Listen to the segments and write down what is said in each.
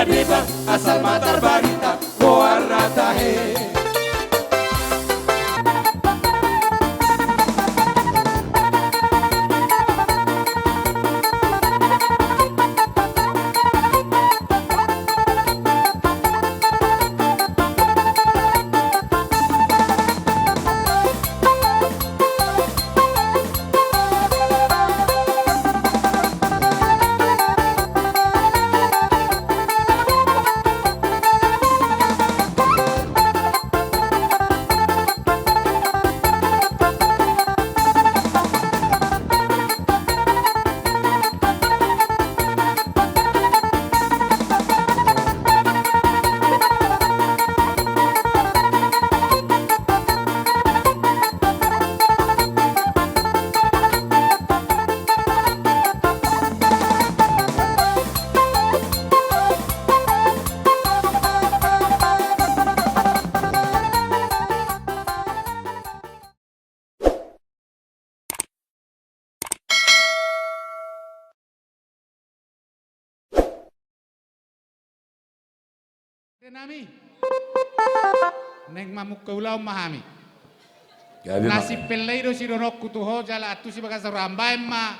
Ida deba asal matar barita Goarra tahe. Nami neng mamuk kaulau mahami nasi peleiro si ronok kutuho jala atu si bagas rambai ma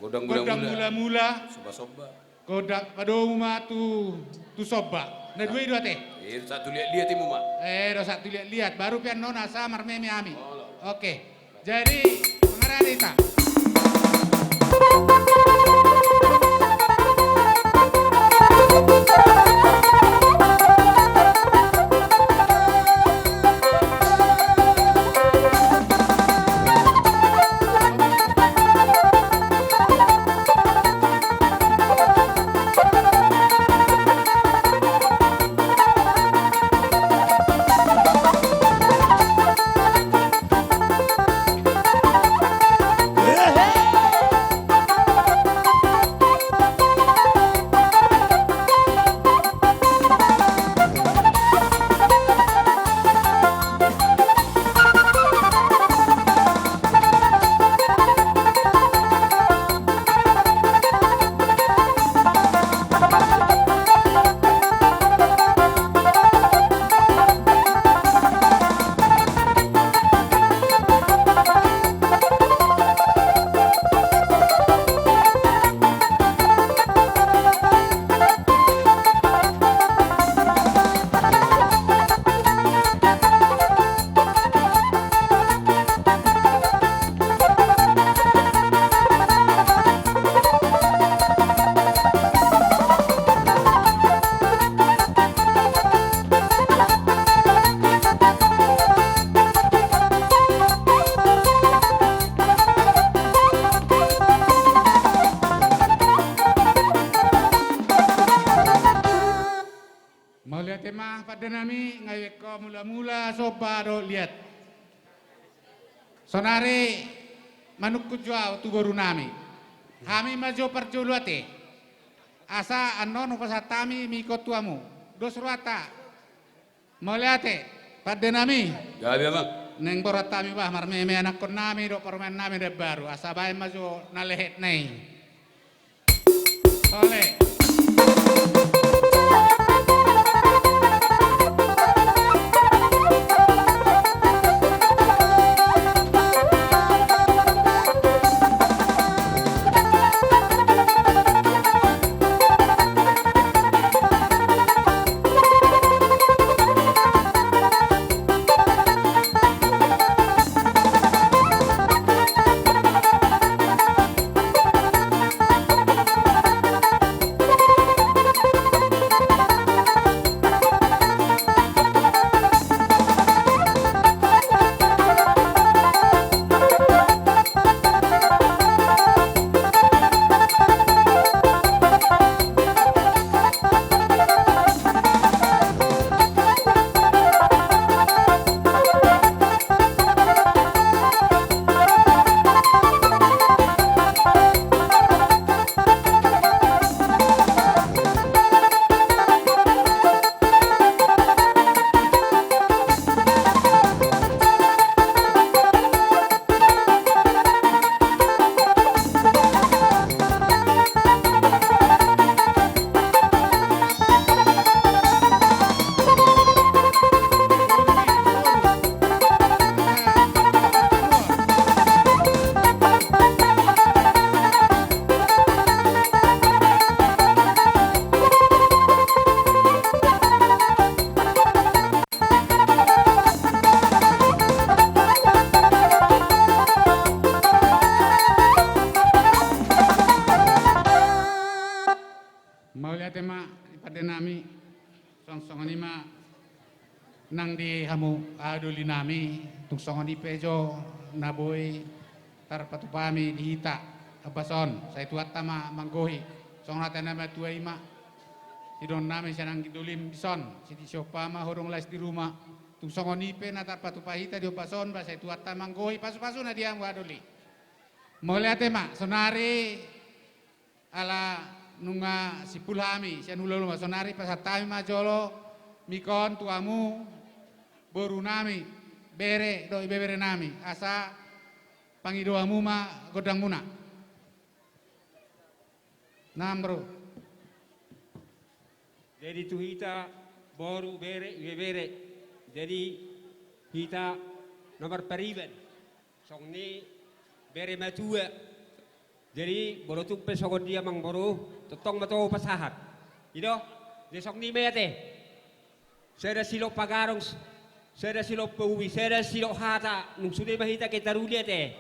godang mula Soba-soba. godang padong ma tu soba na dua itu ate Satu lihat imu mak. do satu lihat baru pian nona sa marmeme ami oke jadi mengarah kita mau lihat emah pada nami ngawek ko mula-mula soba do lihat sonare manuk kujua tu baru nami kami maju perjuluate asa anon pasatami miko tuamu dos ruata mau lihat pada nami Ya bang. neng boratami bah marmeme anak kon nami do permen nami de baru asa bae maju nalehet nei oleh Mau lihat ema pada nami song-songan ima nang di hamu aduli nami tung songan ipejo naboy tar patupami dihita abason saya tuat tama manggohi song rata nama tua ima idon nami sanang gidulim bison siti siopama horong las di rumah tung songan ipe natar patupahita di abason ba saya tuat tama manggohi pasu-pasu na diam aduli mau lihat ema sonari ala nunga sipulhami sian ulolo masonari pasatami majolo mikon tuamu boru nami bere do ibebere nami asa pangidoamu ma godang muna nam bro jadi tu hita boru bere ibebere jadi hita nomor periben song ni bere matua jadi boro tumpe sogon dia mang boro totong mato pasahat ido de sok ni mete seda silo pagarong seda silo pauwi seda silo hata nung sude mahita kita ruliate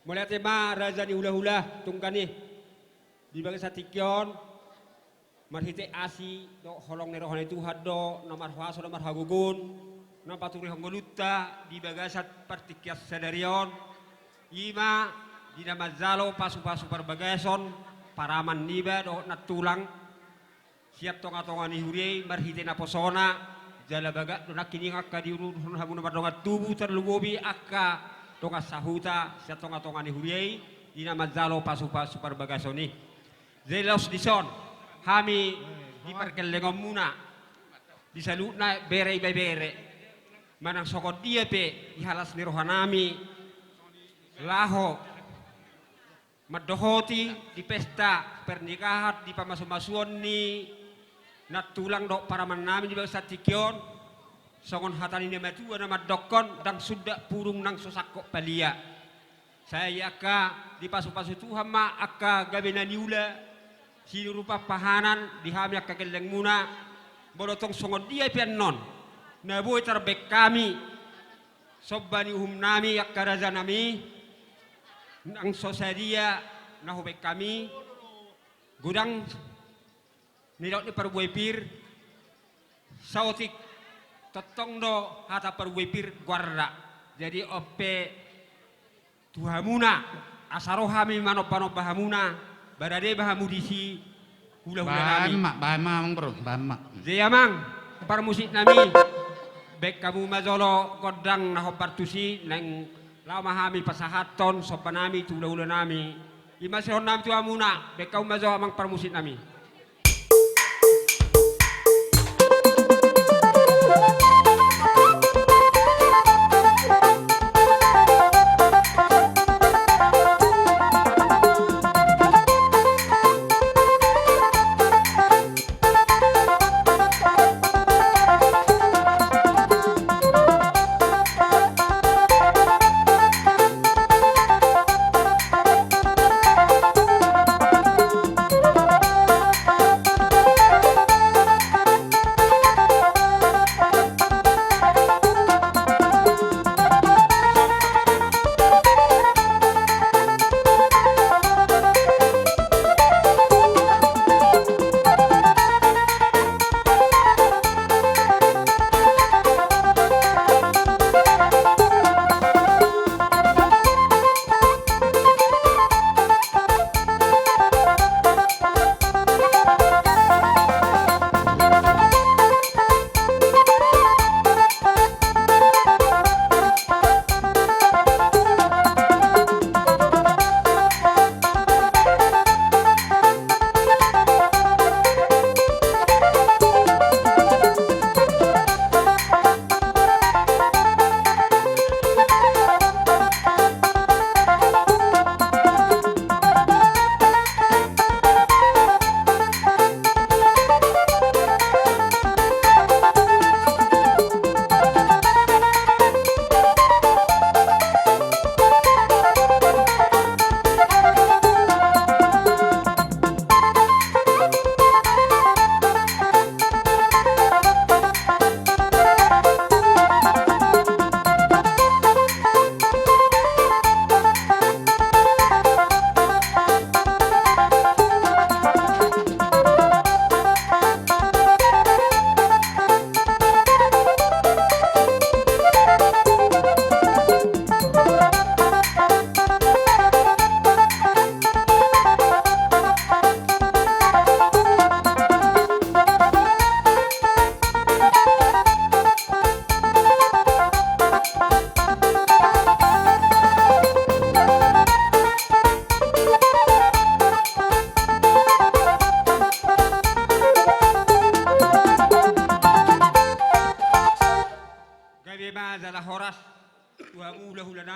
molate ma raja ni hula-hula tungkani di bagai satikyon marhite asi do holong nero hone Tuhan do nomar haso nomar hagugun napaturi hongoluta di bagai sat partikyas sedarion ima dina mazalo pasu-pasu perbagason paraman niba do natulang siap tonga-tonga ni hurei marhite na posona jala baga do nakini akka diurun hamun madonga tubu terlugobi akka tonga sahuta siap tonga-tonga ni hurei dina mazalo pasu-pasu perbagasoni zelos dison hami di perkelengom muna di salutna bere manang sokot dia pe ihalas ni rohanami laho madohoti di pesta pernikahan di pamasu-masuan ni natulang dok para manami di bawah satikyon songon hatani ni matua nama dokon dang sudah purung nang sosakok palia saya aka di pasu-pasu Tuhan ma aka gabena niula si rupa pahanan di hami aka geleng muna bolotong songon dia pian non naboy terbek kami sobbani nami aka raja nami ang sosadia nahubek kami gudang nilok ni perbuepir sautik totong do hata perbuepir guarda jadi ope tuhamuna asarohami manopano bahamuna barade bahamudisi hula-hula nami bahan mak bro bahan mak jaya mang parmusik nami bek kamu mazolo godang nahopartusi neng lama hami pasahaton sopanami tula-ula nami imasihon nami tua muna bekau mazo amang parmusit nami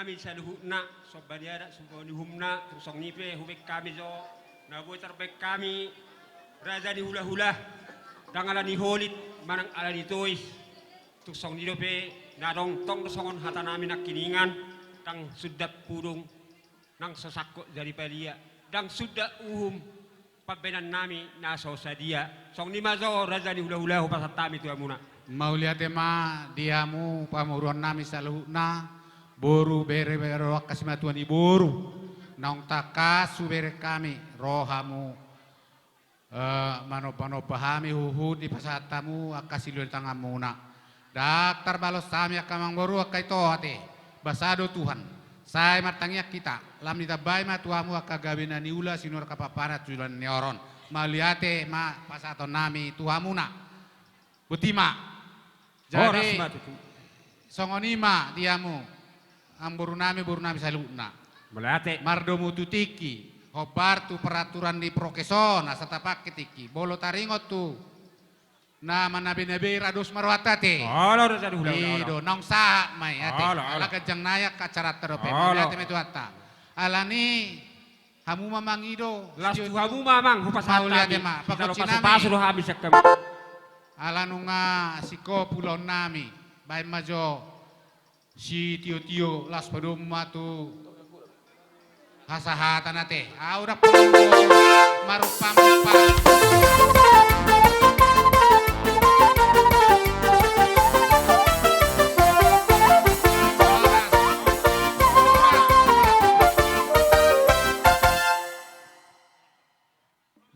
nami sa luhuna, so banyara, so humna, tusong nipe, hubek kami so, nabuhay tarbek kami, raja ni hula-hula, dangalan ni holit, manang ala ni toys, tusong ni dope, nadong tong songon hata namin na kiningan, tang sudat purung, nang sosako dari palia, dang sudat uhum, pabenan nami naso sa dia, song ni mazo, raja ni hula-hula, hupasat tami tuya muna. Maulia tema diamu pamuruan nami saluhna boru bere bere wakas matuan iboru naung takasu bere kami rohamu mano pahami huhu di pasatamu akasiluan tangamuna daktar balos sami akamang boru akai toate basado Tuhan saya martangiak kita lam ditabai matuamu akagabina niula sinur kapapana tujuan nioron mauliate ma pasaton nami tuhamuna butima. Jadi songonima diamu amburu nami saluna. Melate. Mardomu tutiki. Hobar tu peraturan di prokeson asata pakai tiki. Bolo taringot tu. Na manabi-nabi radus marwatate. Olo rasa hula. Ido nong sahat mai ate. Ala kajang nayak kacarat terope. Melate metuata. Alani hamu mamang ido. Las tu hamu mamang hupasat Mauliate kami. ma. Pakoci Pakoci pasu nami. habis kami. Alanu nga siko pulau nami baik majo si tio las padum matu hasahatan ate udah marupa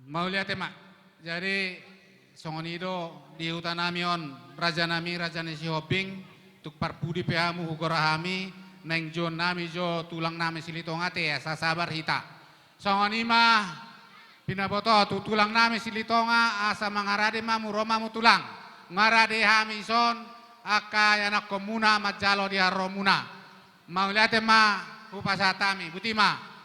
mau lihat mak jadi songonido di hutan namion raja nami si hoping tuk parpudi pehamu hugorahami neng jon nami jo tulang nami silitongate ya sabar hita songonima pinaboto tu tulang nami silitonga asa mangarade mamu romamu tulang ngarade hamison aka anak komuna majalo dia romuna mau lihat ma upasatami butima.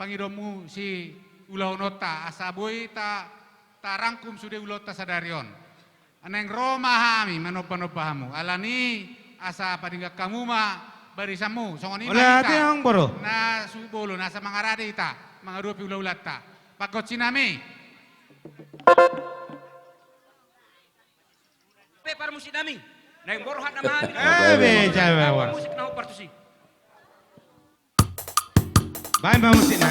pangidomu si ulah nota asaboi ta rangkum sudah ulota sadarion. Aneng Roma hami manopa-nopahamu. Alani asa padingga kamu ma barisamu. Songoni Oleh hati yang boro. Na subolo nasa mangarade ita mangarupi ulah-ulah ta. Pakot sinami. Pe para musik nami. Neng borhat nama kami. Beja bawah. Musik na partusi. Baik musik na.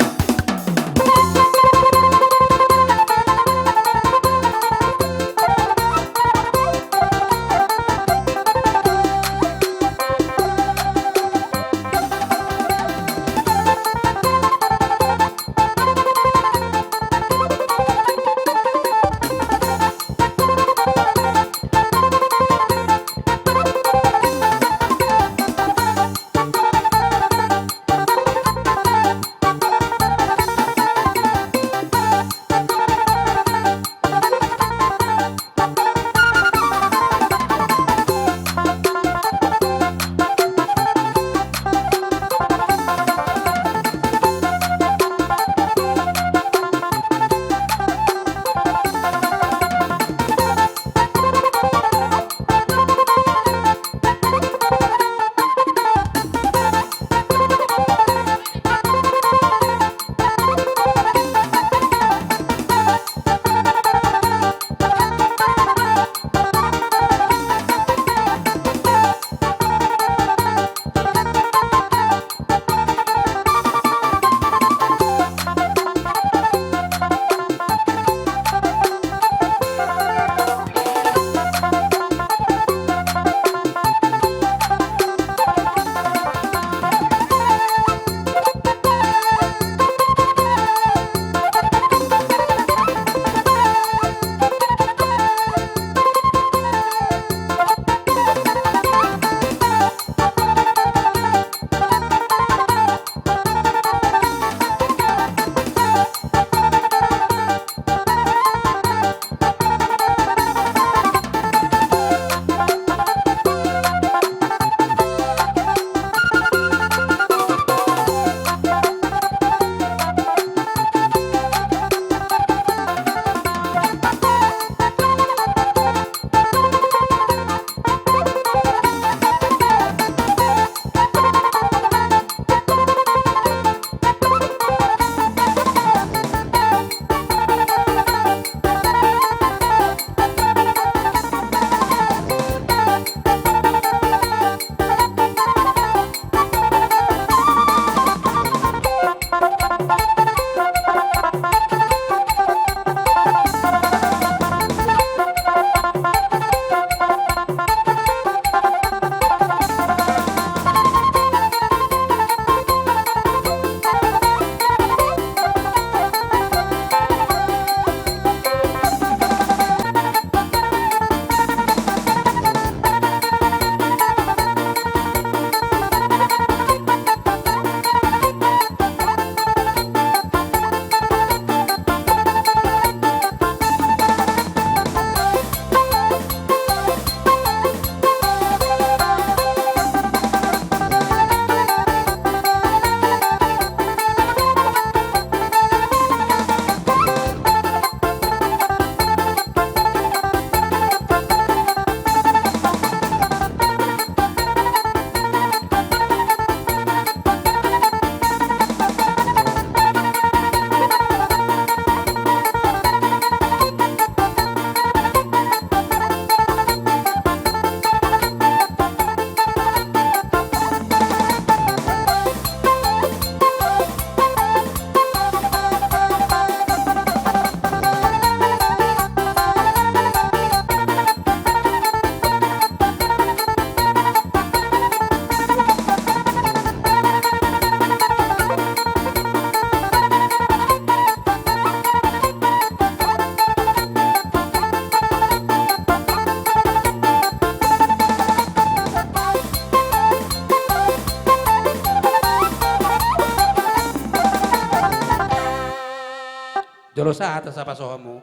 Jolosa atas apa sohamu?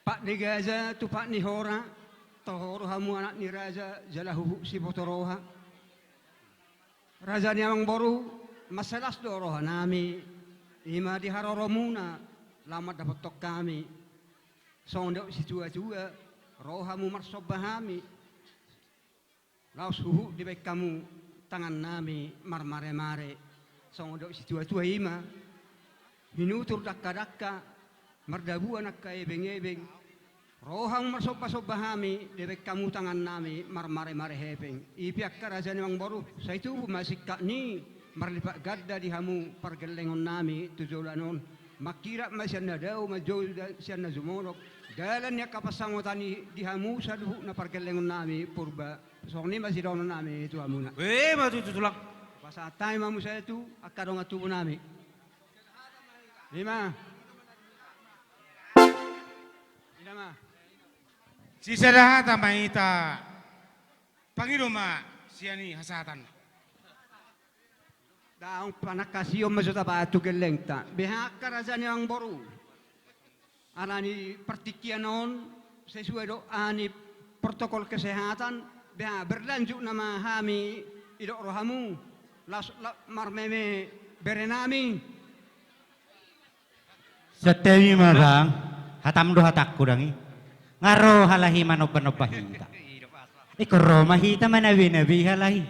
Pak ni gaza tu pak ni hora tohoro hamu anak ni raja jalahu si botoroha raja ni amang boru masalas do roha nami ima di haroromuna lama dapat tok kami sondok si jua rohamu marsobahami laus huhu di baik kamu tangan nami marmare-mare sondok si jua ima hinutur dakka merdabu anak ka ebeng-ebeng rohang marsobah-sobahami di baik kamu tangan nami marmare-mare hebeng ipiak karajani mang baru sa itu masih kak ni marlipat gadda di hamu pargelengon nami tujolanon makira masyana daw majol siya zumorok dalan niya kapasang tani di hamu sa duho na pargelengon nami purba so ni masih daw nami itu hamuna matutulak. pasatay mamu sa itu akadong atubo nami lima Sisadaha tamaita pangiroma siani hasatan. daong panakasiyom masuta pa tugelengta behak karajani ang boru anani pertikianon sesuai do ani protokol kesehatan beha berlanjut nama hami idok rohamu marmeme berenami Setewi marang hatam do hatak kurangi ngaro halahi manoban-obahinta iko romahita manabi-nabi halahi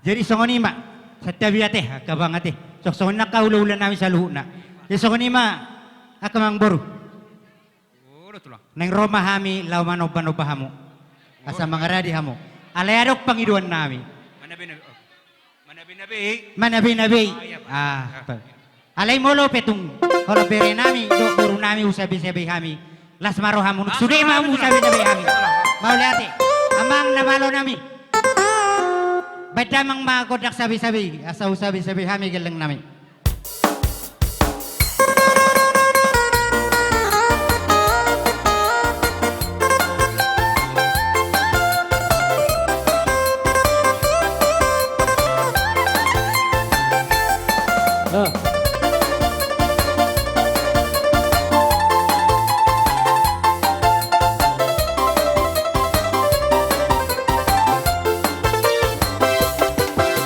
jadi songoni mak Setewi ate kabang ate sok songoni nakaulo-ulan namin sa luhuna jadi songoni mak akamang boru neng romahami law manoban-obahamu asa mga radi hamo alayadok pangiduan nami manabi-nabi alay molo petung kalau bere nami do buru nami usabi-sabi kami las marohamu sudah mau usabi-sabi kami mau lihat amang namalo nami badamang magodak sabi-sabi asa usabi-sabi kami geleng nami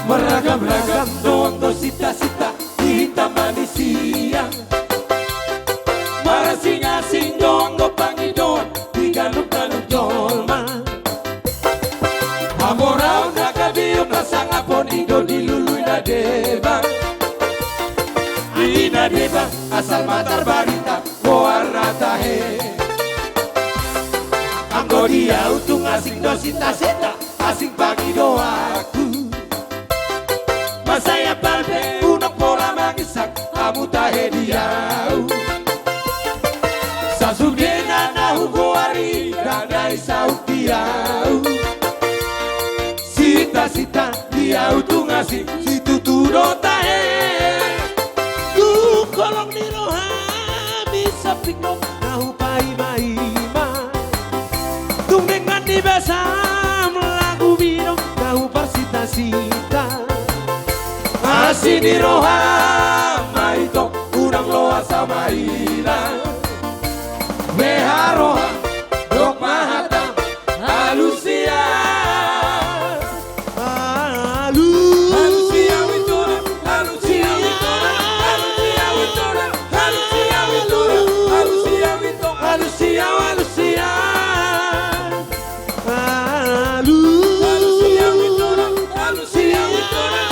Meragam-ragam doang sita-sita hitam manusia marasing-asing doang do pangidoan diganuk-ganuk jolma amorau nakabiyo nasangapon ido dilului na deba ina deba asal matar barita boarna tahe anggo dia utung asing do sita-sita asing pangido aku Masaya palpe unok pola mangisak kamu tahe diau Sasubdena nahu goari dadai sauk diau Sita-sita diau tu ngasih situ tudo tahe kolong di rohami sapikno nahu pai-maima tung dengan di basam lagu bino nahu persita-sita Masih di roha maito unang loa sama ila Meha roha dok mahata halusia Halusia witura Halusia witura Halusia witura Halusia witura Halusia witura Halusia Halusia Halusia witura Halusia witura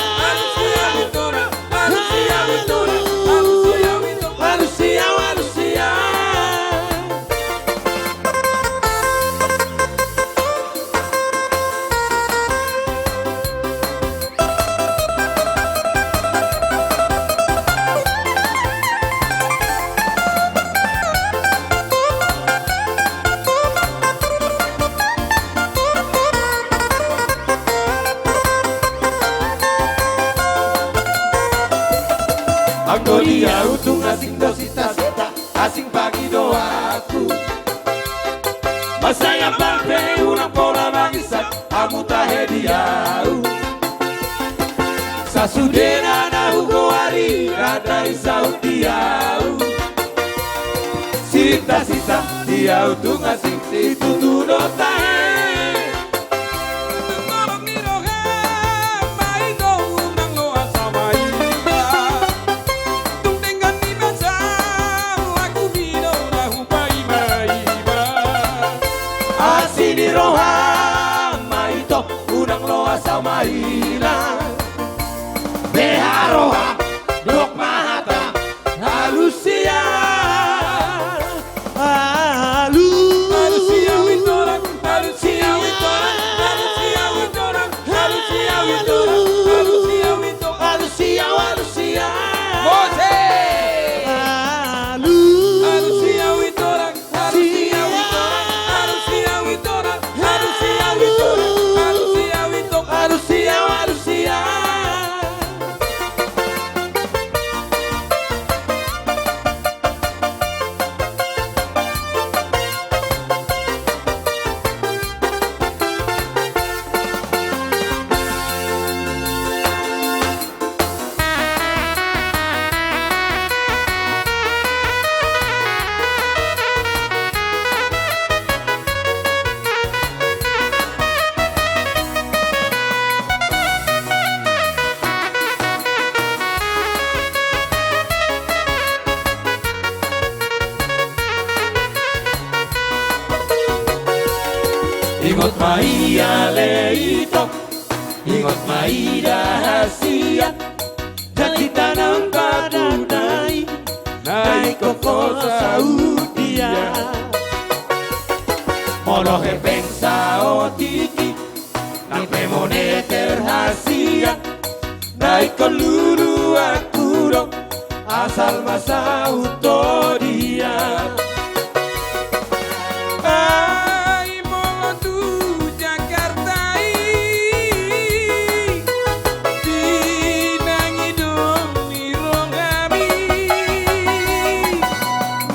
Anggo dia utung asing do sita-sita asing pagi doaku Masaya palpe unang pola mangisak kamu tahe diau Sasudena nahu goari radai sauk diau Sita-sita dia utung asing situ tudo tahe Tolong di rohe mai do unang loas maia leito, ingot mai rahasia, dan kita nampak dunai, naik koko Saudia. Molo he pensa o tiki, nampe moneter hasia, naik koluru akuro, asal masa utodia. Ay molo tu Jakarta pinangi dong mirong kami.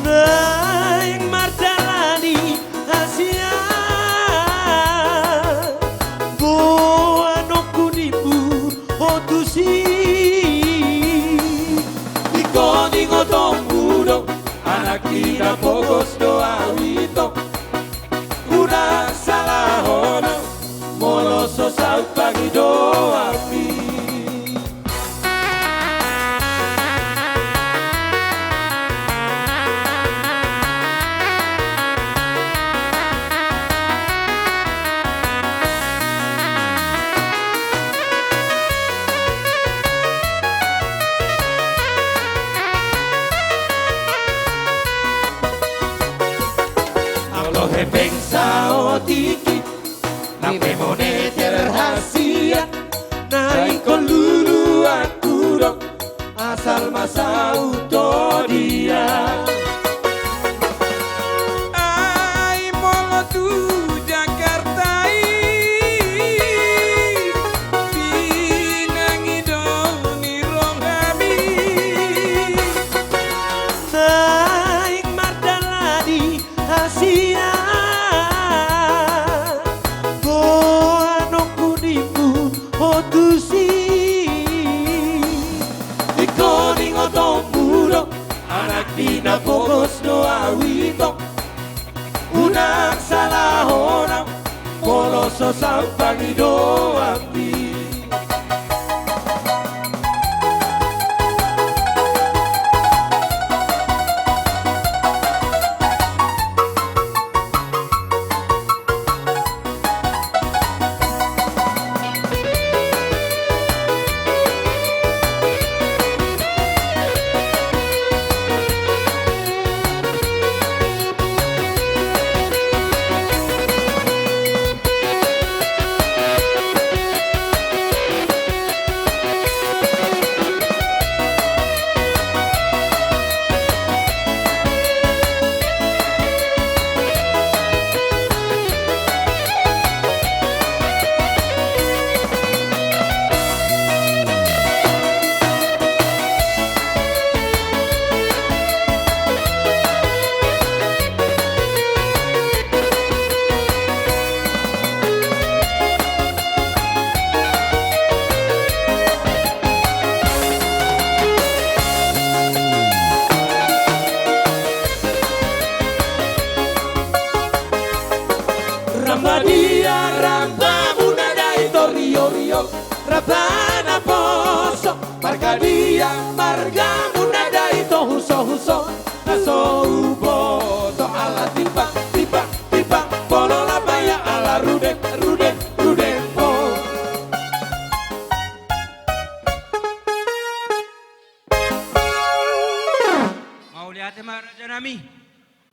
Naik marjalani Asia, goa no kunipu otusi, ikoni ngotong budok, anak kita pokos doa wito, una salah hono, moloso sau pagi doa pi. He pensa o tiki, nampe moneter hasia, naik koluru akuro, asal masa utodia. Ay molo tu Jakarta pinangi dong mirong kami. Naik marjalani Asia, goa no kunipu otusi, ikoni ngotong budok, anak dina pokos doa wito, unak salah honam, moloso sampai doa pi. Rambadia, Rambamuna dai Rio Rio, Rabana Poso, Margadia, Margamuna dai Huso Huso, Naso Uboto ala tiba tiba tiba, Polo la baya ala rude rude rude po. Mau lihat Raja Nami?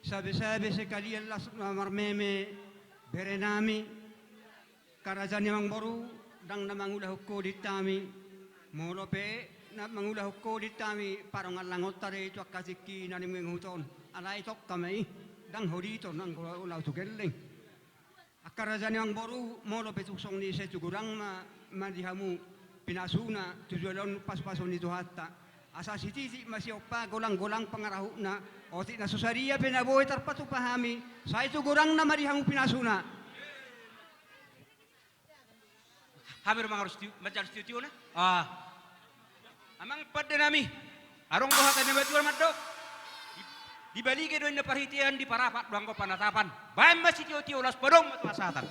Sabi-sabi sekalian las marmeme berenami karajan yang baru dang namangulah ko ditami molope na mangulah ko ditami parang alangot tare itu akasiki nani menguton alai tok kami dang horito nang ulah tugeleng akarajan yang baru molope tuksong ni se tugurang madihamu pinasuna tujuan pas-pason itu hatta asa siti masih opa golang-golang pangarahuna otik na susaria pinabuhay tarpatu pahami sa itu gurang na marihang pinasuna. Hamir mang harus macam studio na? Amang pada nami. Arong buhat na batuan madok. Di balik do na parhitian di parapat bangko panatapan. Bayan masih tio-tio las podong matuasatan.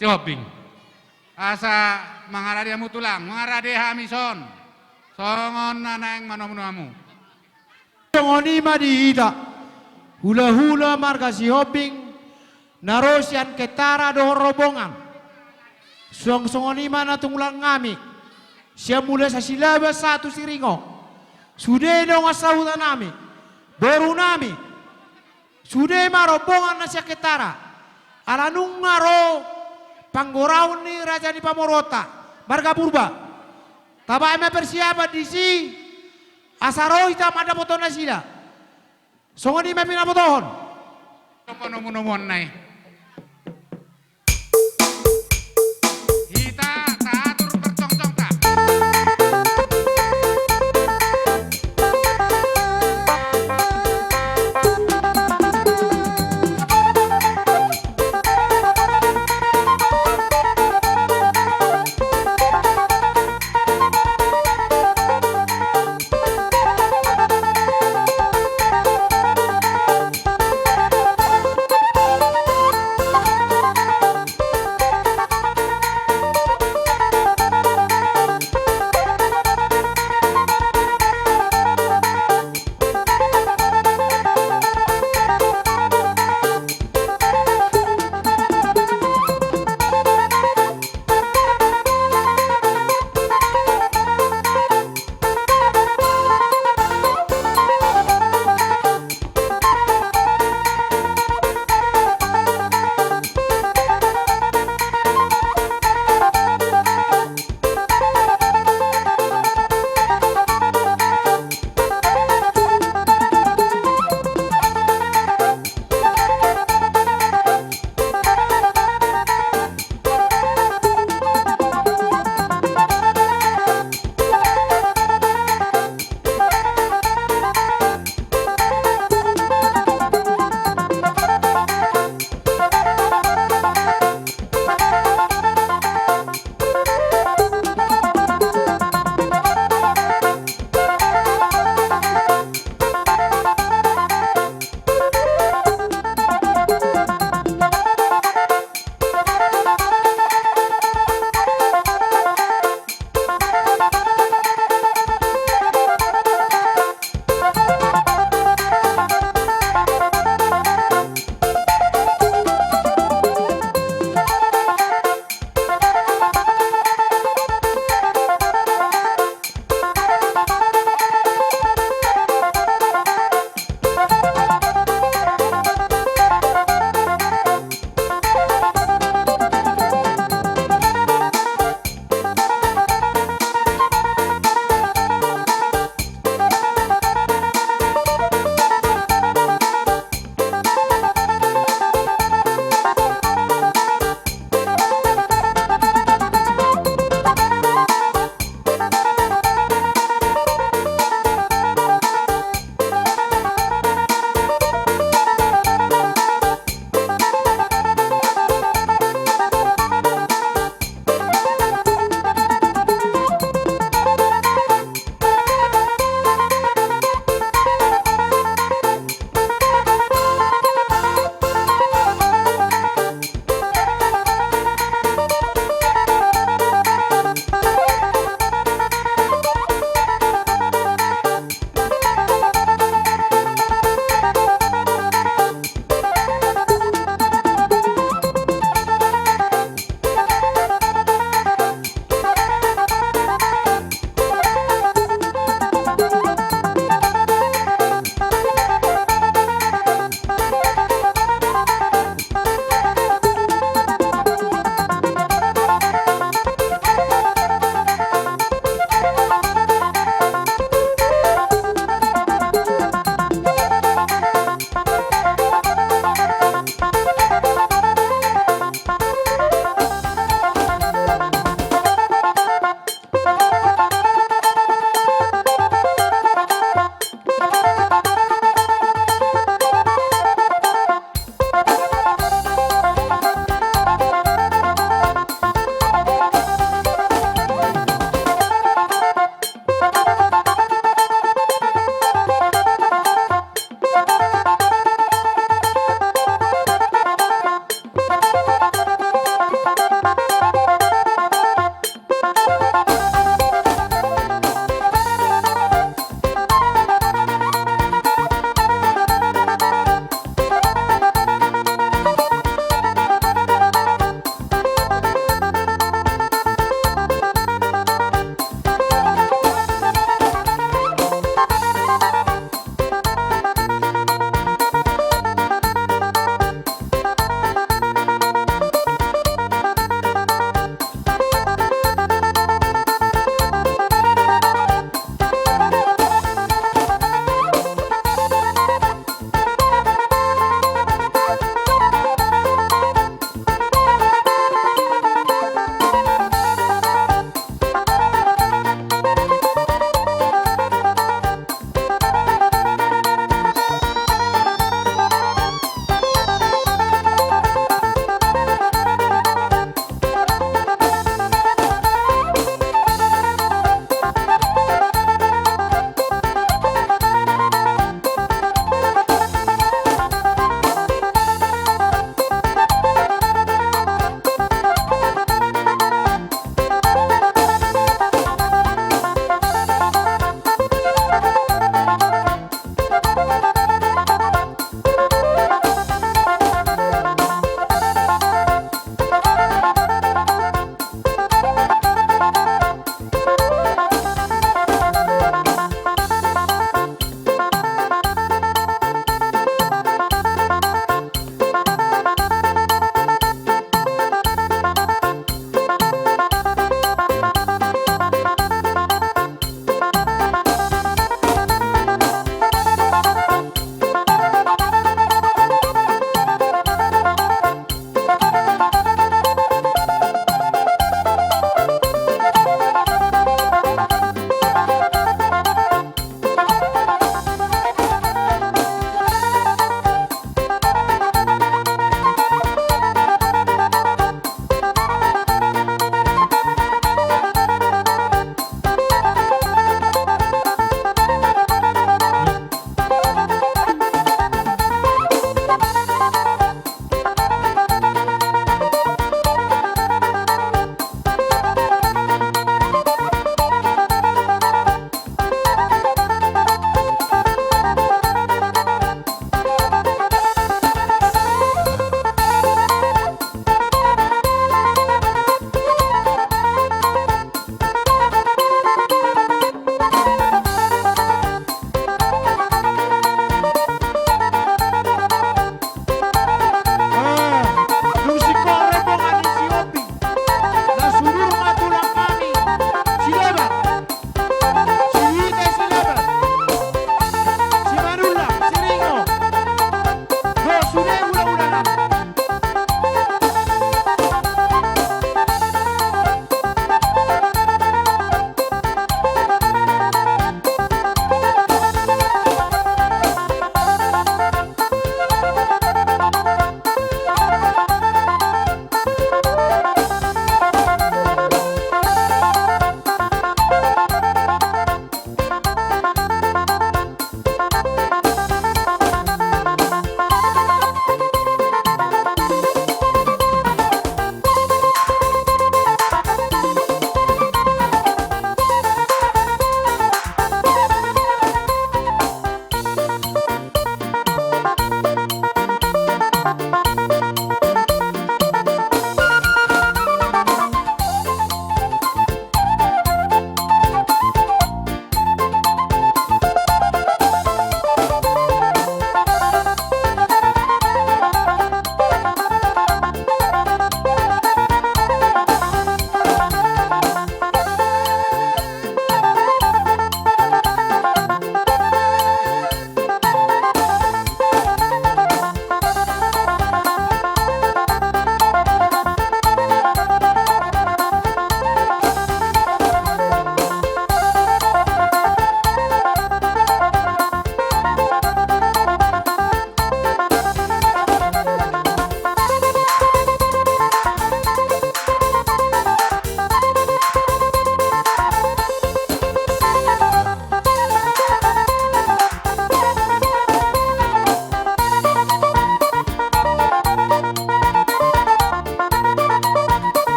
si hobbing. Asa mangarade amu tulang, mangarade hamison. Songon nanang manomunamu. Songoni madida. Hula-hula marga si hobbing. Narosian ketara do robongan. Songoni mana tunglang ngami. Siya mula sa silaba satu siringo. Sudah dong asautan nami. Baru nami. Sudah marobongan na siya ketara. Alanung ngaro panggoraun ni Raja ni Pamorota. Marga purba. Taba eme persiapan di si. Asaro hitam ada foto na sila. Songoni me pinapotohon. Apa nomu-nomuan nai? Kita tatur percong-cong tak.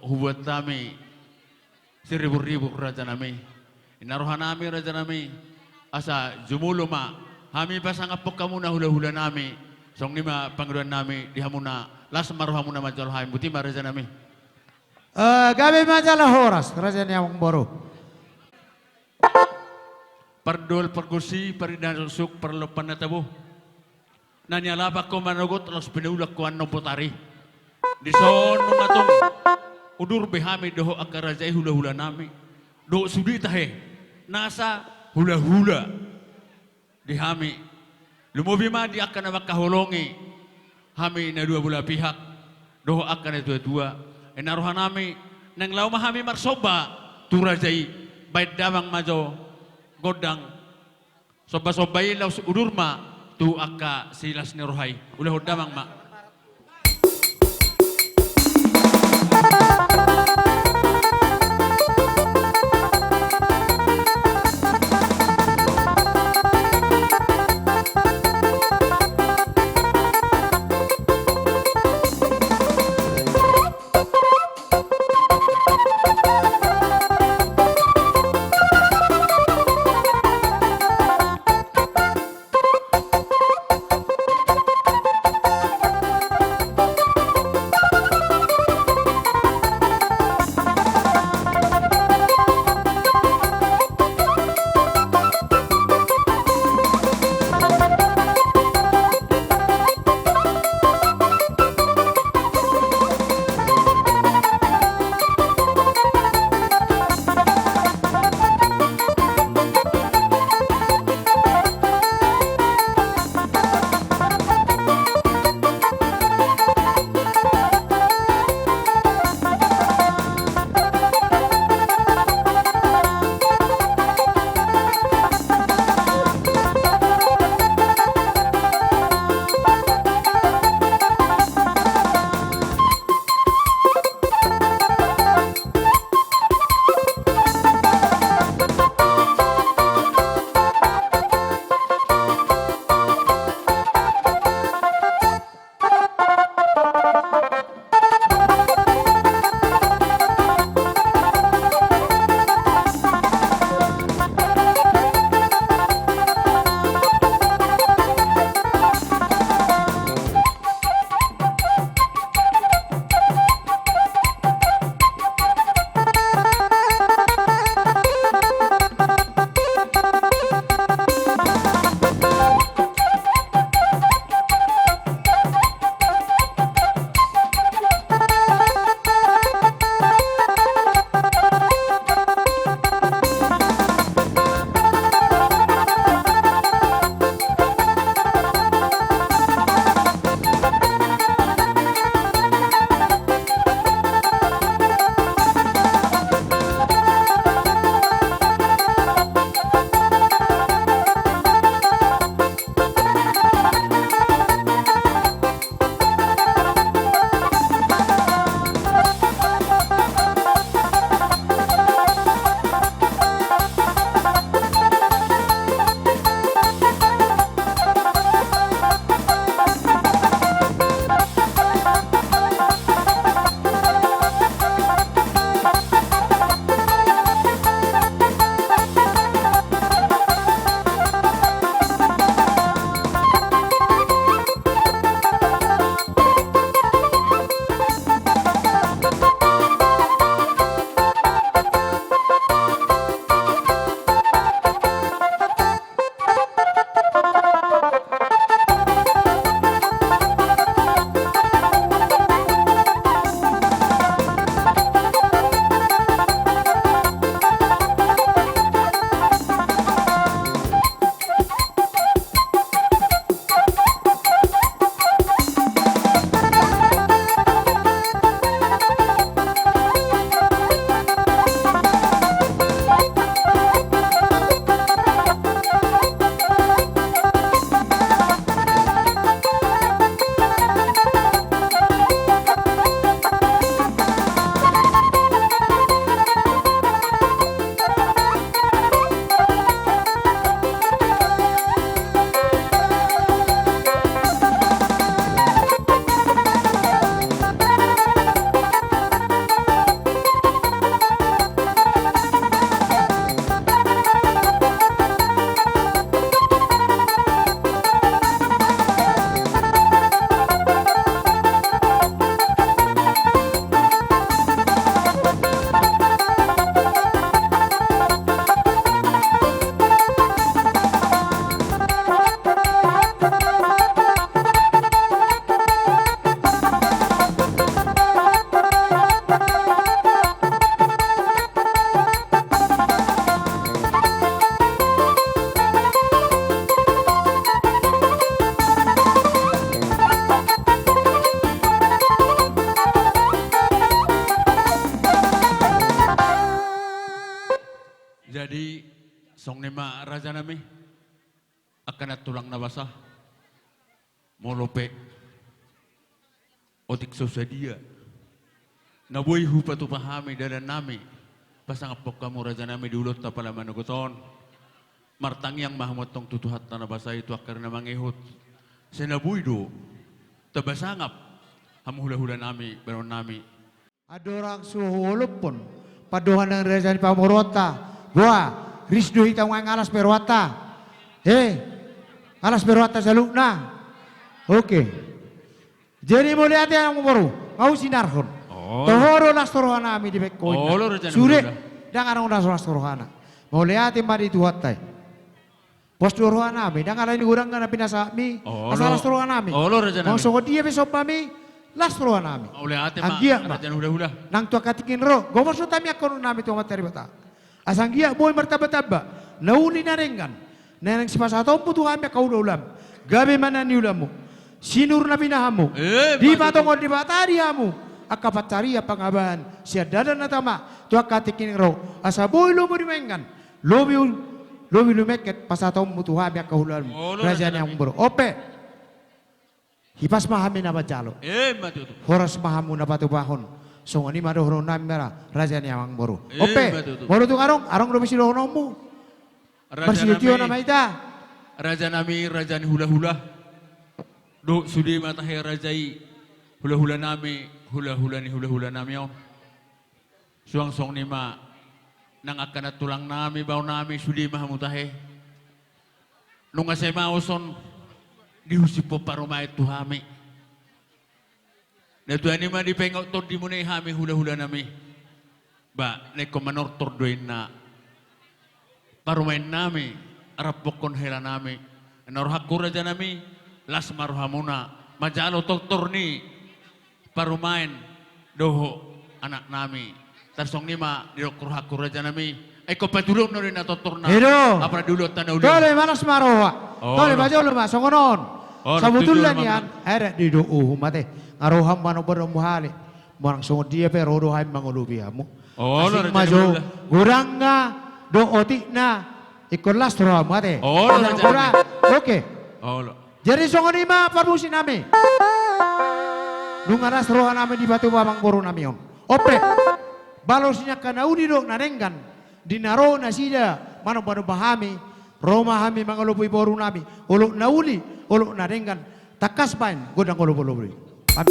hubuat nami seribu-ribu raja nami. Inaruhan nami raja nami. Asa jumulo ma. Hami pasangapok kamu na hula-hula nami. Song nima panggilan nami dihamuna. Las maruhamuna majal haim. Buti ma raja nami. Gabi majalah horas, raja nyawang boro. Pardol pergusi paridan suk perlu panatabu. Nanya lapak ko managot los pinulak ko anong putari. Di son nungatong udur behami doho akarajay hula-hula nami. Do sudi tahe nasa hula-hula dihami. Lumubi ma di akan makahulongi. Hami na dua belah pihak doho akan dua-dua. Enaruhan nami nang lau mahami marsoba turajay bait damang majo godang soba-sobai lau udur ma tu akka silas ni rohai ulah damang ma. Song nima raja nami akan tulang nabasa molope otik sosadia nabuy hupa tu pahami dadan nami pasang apok kamu raja nami diulot na pala manuguton martang yang mahamotong tutuhat na nabasa itu akar na mangihot senabuy do tabasangap hamuhula-hula nami baron nami Adorang suhulop pun paduhan ng Raja ni Pamorota gua Risdo hitang ang alas perwata alas perwata sa lukna oke jadi mo lihat yang baru mau sinarhon tohoro las torohana ami di bekkoin sure dang arang las torohana mau lihat yang mari tuhat tay pos torohana ami dang arang gurang na pinasa mi asal las torohana ami mau soko dia besok kami las torohana ami anggia nang tua katikin ro gomor so tami akon nami tuang materi bata asanggia boy martaba-taba nauni na ringan neneng si pasatong puto kami kau ulam gabi mana ni ulamu sinur na binahamu di patongon di batariamu akapataria pangabahan siya dadan na tama tua katikin ro asa boy lobo di mengan lobi lumeket pasatong puto kami kau ulam raja yang bro ope hipas mahami na bajalo horas mahamu na batubahon so ani madohro namera raja ni amang boru ope boru tu arong do misi dohromu bersitio nama ita raja nami raja ni hula-hula do sudi matahe rajai hula-hula nami hula-hula nami on suang-suang ni ma nang akan tulang nami bau nami sudi mahamutahe nung asay mauson dihusipo parumay tuhami na tuan ni madi pengok to di munay hami hula-hula nami. Ba, na komanor tordoin na parumain nami, arapokon hela nami. Narohakura dyan nami, las maruhamuna. Majalo doktor ni parumain doho anak nami. Tarsong nima, dirokurhakura dyan nami. Ay ko patulong na rin na doktor na. Hero! Apra dulot na ulit. Tole manas maroha. Tole bajolo ma songonon. Sabutulan yan. Ere di do mate. Aroham mano barang muhali, morang songo dia pero roham mangolubi amu. Asing majo, gurang nga do otik na ikolas roham mate. Oke. Jadi songo lima parmusi nami. Dungaras roham nami di batu babang boru nami on. Ope, balosnya kana uni do narenggan dinaro nasida mano baru bahami. Roma hami mangolubi boru nami. Uluk nauli, uluk narenggan takas pain godang golobolobi. Apa?